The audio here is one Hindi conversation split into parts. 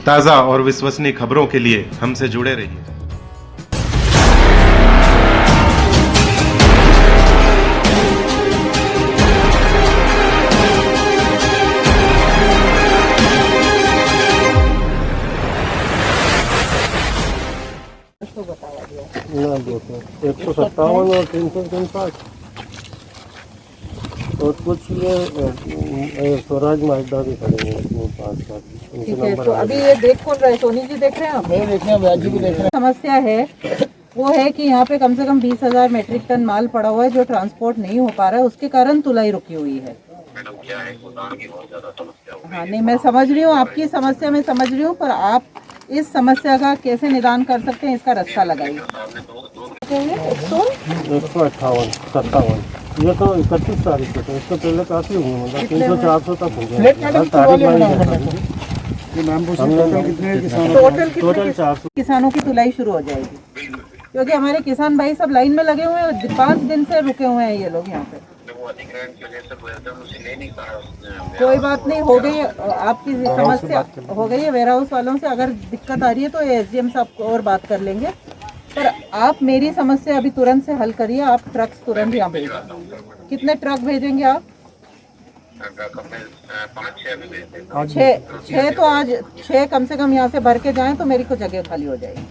ताज़ा और विश्वसनीय खबरों के लिए हमसे जुड़े रहिए। ना 157 और 353 और कुछ ये स्वराज माजदा भी खड़े हैं 5 ठीक है। तो अभी ये देख कौन रहे? सोनी जी देख रहे हैं आप? देख रहे हैं, व्याज जी भी देख रहे हैं। समस्या है वो है कि यहाँ पे कम से कम 20,000 मेट्रिक टन माल पड़ा हुआ है जो ट्रांसपोर्ट नहीं हो पा रहा है, उसके कारण तुलाई रुकी हुई है। हाँ नहीं, मैं समझ रही हूँ आपकी समस्या, मैं समझ रही हूँ, पर आप इस समस्या का कैसे निदान कर सकते हैं इसका रास्ता लगाइए। 158 ये तो 31 तारीख को, इसको पहले काफी हुए, मतलब 300-400 तक हो गया। टोटल 400 किसानों की तुलाई शुरू हो जाएगी, क्योंकि हमारे किसान भाई सब लाइन में लगे हुए हैं, 5 दिन से रुके हुए हैं ये लोग यहाँ पे। कोई बात नहीं, हो गई आपकी समस्या, हो गई है वेयर हाउस वालों से। अगर दिक्कत आ रही है तो एसडीएम साहब को और बात कर लेंगे, पर आप मेरी समस्या अभी तुरंत से हल करिए। आप ट्रक्स तुरंत यहाँ भेजिए। कितने ट्रक भेजेंगे आप? 6 तो आज 6 कम से कम यहाँ से भर के जाएं तो मेरी को जगह खाली हो जाएगी,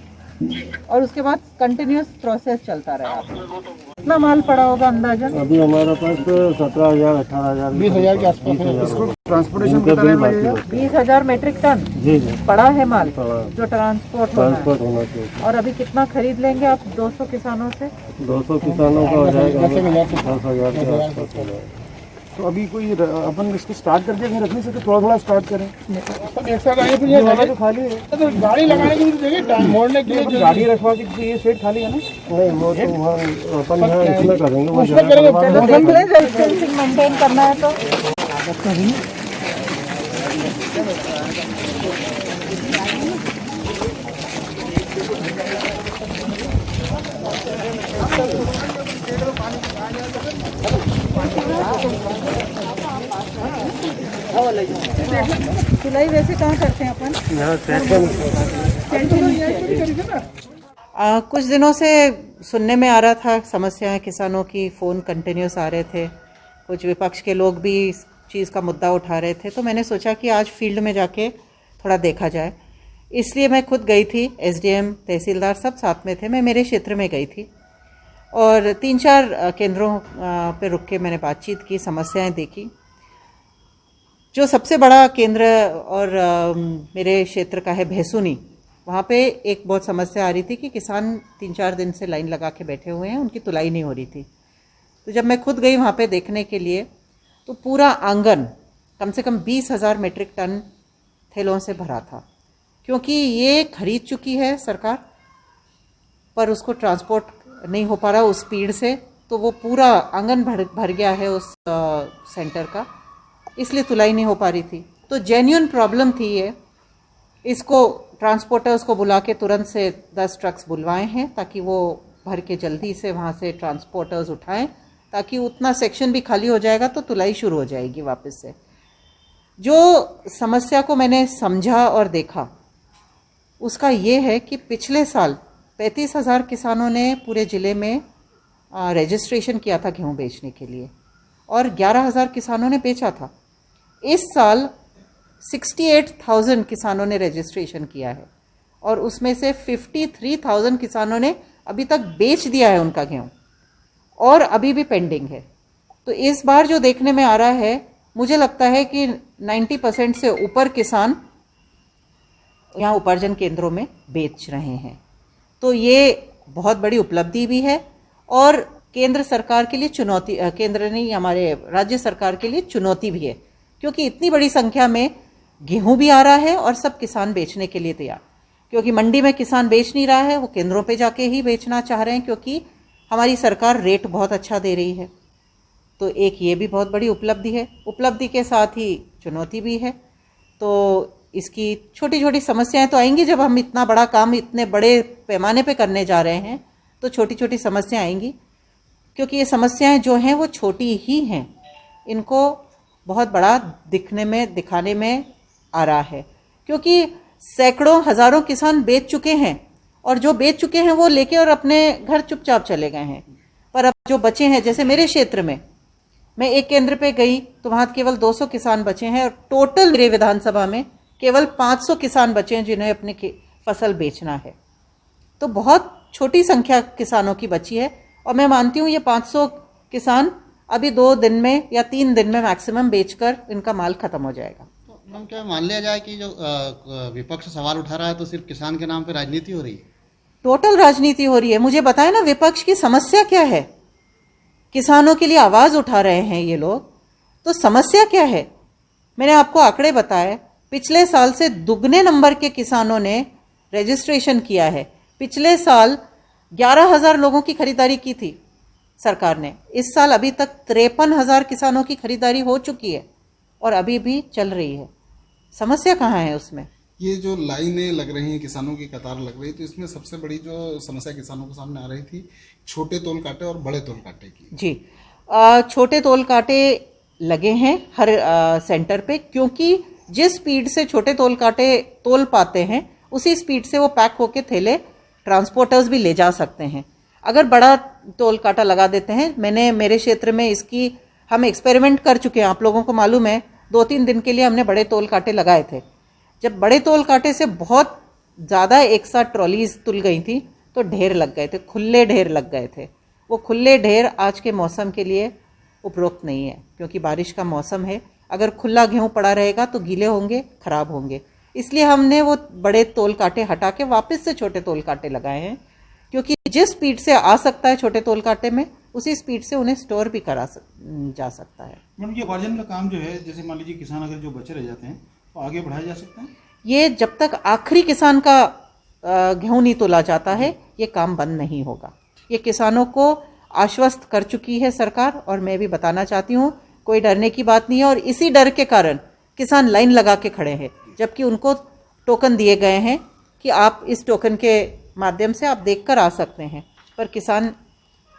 और उसके बाद कंटिन्यूस प्रोसेस चलता रहेगा। कितना माल पड़ा होगा अंदाजा? अभी हमारे पास 17,000 18,000 20,000 के आसपास ट्रांसपोर्टेशन 20,000 मेट्रिक टन जी पड़ा है माल जो ट्रांसपोर्ट होना चाहिए। और अभी कितना खरीद लेंगे आप 200 किसानों से? 200 किसानों का हो जाएगा 10,000 के आसपास हो जाएगा। तो अभी कोई अपन इसको स्टार्ट करके नहीं रखने से तो थोड़ा स्टार्ट करें। सब एक साथ आए फिर ये जगह तो खाली है, तो गाड़ी लगाने की भी जगह मोड़ने के लिए गाड़ी रखवा के ये सेट खाली है ना? नहीं वो तो वहाँ अपन यहाँ इसमें करेंगे, वो उसमें करेंगे। डिस्टेंसिंग मेंटेन करना है तो सिलाई वैसे कहाँ करते हैं अपन? कुछ दिनों से सुनने में आ रहा था समस्याएं किसानों की, फ़ोन कंटिन्यूस आ रहे थे, कुछ विपक्ष के लोग भी इस चीज़ का मुद्दा उठा रहे थे, तो मैंने सोचा कि आज फील्ड में जाके थोड़ा देखा जाए। इसलिए मैं खुद गई थी, एसडीएम तहसीलदार सब साथ में थे, मैं मेरे क्षेत्र में गई थी और 3-4 केंद्रों पे रुक के मैंने बातचीत की, समस्याएं देखी। जो सबसे बड़ा केंद्र और मेरे क्षेत्र का है भैंसुनी, वहाँ पे एक बहुत समस्या आ रही थी कि किसान 3-4 दिन से लाइन लगा के बैठे हुए हैं, उनकी तुलाई नहीं हो रही थी। तो जब मैं खुद गई वहाँ पे देखने के लिए, तो पूरा आंगन कम से कम 20,000 मेट्रिक टन थैलों से भरा था, क्योंकि ये खरीद चुकी है सरकार, पर उसको ट्रांसपोर्ट नहीं हो पा रहा उस स्पीड से, तो वो पूरा आंगन भर गया है उस सेंटर का, इसलिए तुलाई नहीं हो पा रही थी। तो जेन्युइन प्रॉब्लम थी ये। इसको ट्रांसपोर्टर्स को बुला के तुरंत से 10 ट्रक्स बुलवाए हैं ताकि वो भर के जल्दी से वहाँ से ट्रांसपोर्टर्स उठाएं, ताकि उतना सेक्शन भी खाली हो जाएगा तो तुलाई शुरू हो जाएगी वापस से। जो समस्या को मैंने समझा और देखा उसका ये है कि पिछले साल 35,000 किसानों ने पूरे ज़िले में रजिस्ट्रेशन किया था गेहूँ बेचने के लिए और 11,000 किसानों ने बेचा था। इस साल 68,000 किसानों ने रजिस्ट्रेशन किया है और उसमें से 53,000 किसानों ने अभी तक बेच दिया है उनका गेहूँ और अभी भी पेंडिंग है। तो इस बार जो देखने में आ रहा है, मुझे लगता है कि 90% से ऊपर किसान यहाँ उपार्जन केंद्रों में बेच रहे हैं। तो ये बहुत बड़ी उपलब्धि भी है और केंद्र सरकार के लिए चुनौती, केंद्र नहीं हमारे राज्य सरकार के लिए चुनौती भी है, क्योंकि इतनी बड़ी संख्या में गेहूं भी आ रहा है और सब किसान बेचने के लिए तैयार, क्योंकि मंडी में किसान बेच नहीं रहा है, वो केंद्रों पे जाके ही बेचना चाह रहे हैं, क्योंकि हमारी सरकार रेट बहुत अच्छा दे रही है। तो एक ये भी बहुत बड़ी उपलब्धि है, उपलब्धि के साथ ही चुनौती भी है। तो इसकी छोटी छोटी समस्याएं तो आएंगी, जब हम इतना बड़ा काम इतने बड़े पैमाने पे करने जा रहे हैं तो छोटी छोटी समस्याएं आएंगी, क्योंकि ये समस्याएं जो हैं वो छोटी ही हैं, इनको बहुत बड़ा दिखाने में आ रहा है। क्योंकि सैकड़ों हजारों किसान बेच चुके हैं, और जो बेच चुके हैं वो लेके और अपने घर चुपचाप चले गए हैं। पर अब जो बचे हैं, जैसे मेरे क्षेत्र में, मैं एक केंद्र पे गई तो वहां केवल 200 किसान बचे हैं, और टोटल मेरे विधानसभा में केवल 500 किसान बचे हैं जिन्हें अपनी फसल बेचना है। तो बहुत छोटी संख्या किसानों की बची है, और मैं मानती हूँ ये 500 किसान अभी 2 दिन में या 3 दिन में मैक्सिमम बेचकर इनका माल खत्म हो जाएगा। तो मैम, क्या मान लिया जाए कि जो विपक्ष सवाल उठा रहा है तो सिर्फ किसान के नाम पे राजनीति हो रही है? टोटल राजनीति हो रही है। मुझे बताएं ना, विपक्ष की समस्या क्या है? किसानों के लिए आवाज उठा रहे हैं ये लोग, तो समस्या क्या है? मैंने आपको आंकड़े बताए, पिछले साल से दुगने नंबर के किसानों ने रजिस्ट्रेशन किया है। पिछले साल 11,000 लोगों की खरीदारी की थी सरकार ने। इस साल अभी तक 53,000 किसानों की खरीदारी हो चुकी है और अभी भी चल रही है। समस्या कहाँ है उसमें? ये जो लाइनें लग रही हैं, किसानों की कतार लग रही है, तो इसमें सबसे बड़ी जो समस्या किसानों के सामने आ रही थी, छोटे तोल कांटे और बड़े तोल कांटे की। जी, छोटे तोल कांटे लगे हैं हर सेंटर पे, क्योंकि जिस स्पीड से छोटे तोल कांटे तोल पाते हैं उसी स्पीड से वो पैक होके थैले ट्रांसपोर्टर्स भी ले जा सकते हैं। अगर बड़ा तोल कांटा लगा देते हैं, मेरे क्षेत्र में इसकी हम एक्सपेरिमेंट कर चुके हैं, आप लोगों को मालूम है। 2-3 दिन के लिए हमने बड़े तोल कांटे लगाए थे। जब बड़े तोल कांटे से बहुत ज़्यादा एक साथ ट्रॉलीज तुल गई थी तो ढेर लग गए थे, खुले ढेर लग गए थे। वो खुले ढेर आज के मौसम के लिए उपयुक्त नहीं है, क्योंकि बारिश का मौसम है। अगर खुला गेहूं पड़ा रहेगा तो गीले होंगे, खराब होंगे। इसलिए हमने वो बड़े तोल कांटे हटा के वापस से छोटे तोल कांटे लगाए हैं, क्योंकि जिस स्पीड से आ सकता है छोटे तोल कांटे में, उसी स्पीड से उन्हें स्टोर भी जा सकता है। मैडम, ये उपार्जन का काम जो है, जैसे मान लीजिए किसान अगर जो बचे रह जाते हैं तो आगे बढ़ाया जा सकता है? ये जब तक आखिरी किसान का गेहूं नहीं तोला जाता है, ये काम बंद नहीं होगा। ये किसानों को आश्वस्त कर चुकी है सरकार, और मैं भी बताना चाहती हूँ कोई डरने की बात नहीं है। और इसी डर के कारण किसान लाइन लगा के खड़े हैं, जबकि उनको टोकन दिए गए हैं कि आप इस टोकन के माध्यम से आप देखकर आ सकते हैं, पर किसान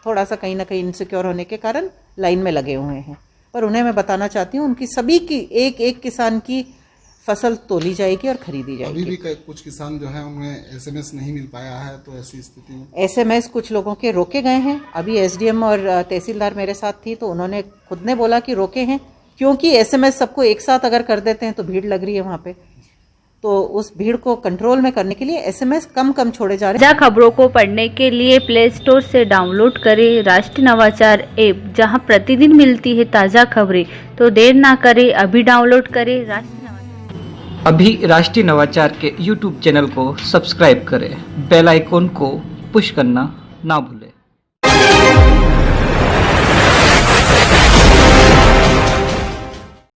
थोड़ा सा कहीं ना कहीं इनसिक्योर होने के कारण लाइन में लगे हुए हैं। पर उन्हें मैं बताना चाहती हूँ, उनकी सभी की एक किसान की फसल तोली जाएगी और खरीदी जाएगी। अभी भी कुछ किसान जो है उन्हें एसएमएस नहीं मिल पाया है, तो ऐसी स्थिति में एसएमएस कुछ लोगों के रोके गए हैं। अभी एसडीएम और तहसीलदार मेरे साथ थी, तो उन्होंने खुद ने बोला कि रोके हैं, क्योंकि एसएमएस सबको एक साथ अगर कर देते हैं तो भीड़ लग रही है वहाँ पे। तो उस भीड़ को कंट्रोल में करने के लिए एसएमएस कम छोड़े जा रहे हैं। ताज़ा खबरों को पढ़ने के लिए प्ले स्टोर से डाउनलोड करें राष्ट्रीय नवाचार ऐप, जहां प्रतिदिन मिलती है ताज़ा खबरें। तो देर ना करें, अभी डाउनलोड करें राष्ट्रीय नवाचार। अभी राष्ट्रीय नवाचार के YouTube चैनल को सब्सक्राइब करें, बेल आइकॉन को पुश करना ना भूलें।